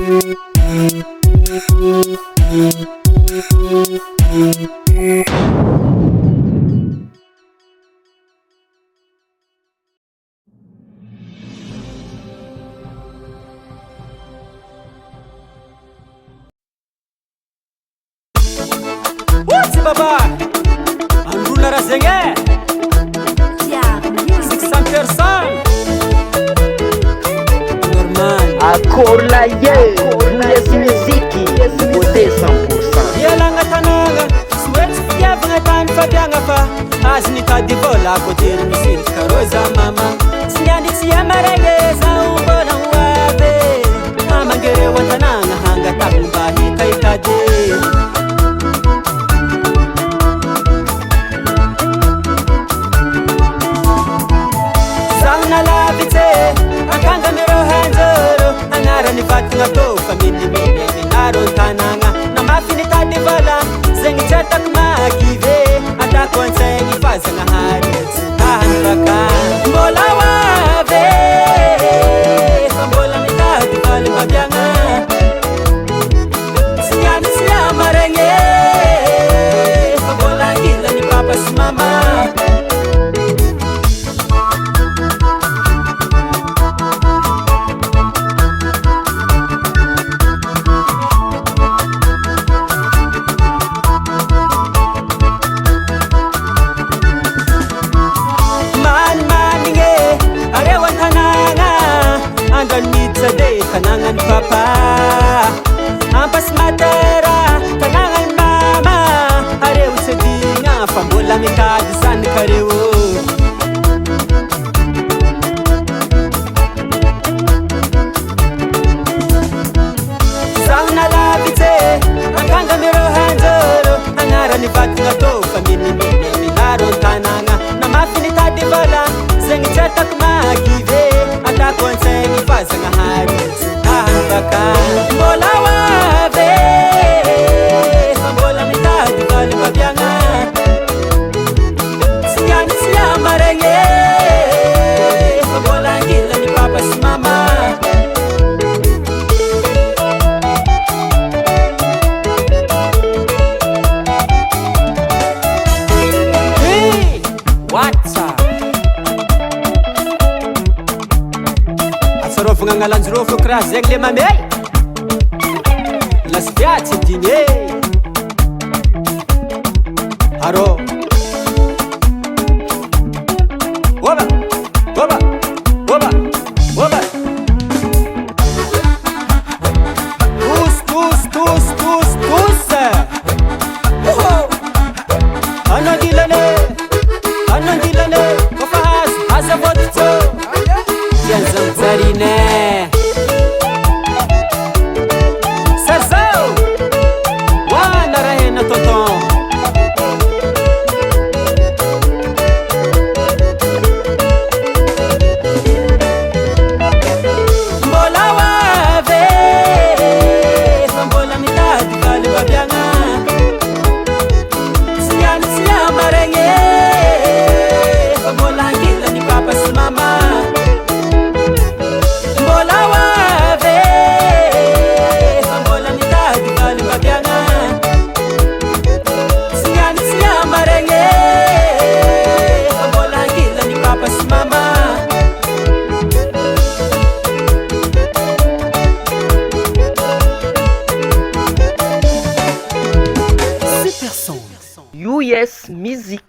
What's baba? Andrula razenge? 600%. Normal. Accord la yes musique, beauté 100%. Yelanga tananga, switch fiavanga tan fabianga fa. Azini tadivola kodir misin karoza mama. Sinyandi siyamarege sa umbola wabe. Mama ngere watananga hanga takumba hita itaje. Akanga mero hanzoro angara ni fatinga tofa mini minaro tananga na mafini tadivala zengi chata kumakive atakonse ni fazanga hari tahanraka mbola wave mbola mitadivala mabyanga sinyani siyamarenge mbola ngila ni papa si mama. Kanangan papa ampas matera kanangan mama areu sedinga pambola mitadi san kareu sauna labite akanga mero hanzoro angara ni fatinga tofa mini minaro tananga na mafini tadi vala zengi chata kumakive atakonse ni fazanga hari mbola wave mbola mitadi vali mabyanga sinyani siyamarenge mbola ngila ni papa si mama. Hey, what's up? Asarovagna agnalanjirofo kiraha zegny le mamey lasy fiatsy digny arô oba oba oba oba tus anandilane kofa hazo vodito Zarine Sarzao Wana rahena toton Mbola wave Mbola mitadi vali babyanga Sinyani siyamarenge Mbola ngila ni papa si mama. US Music.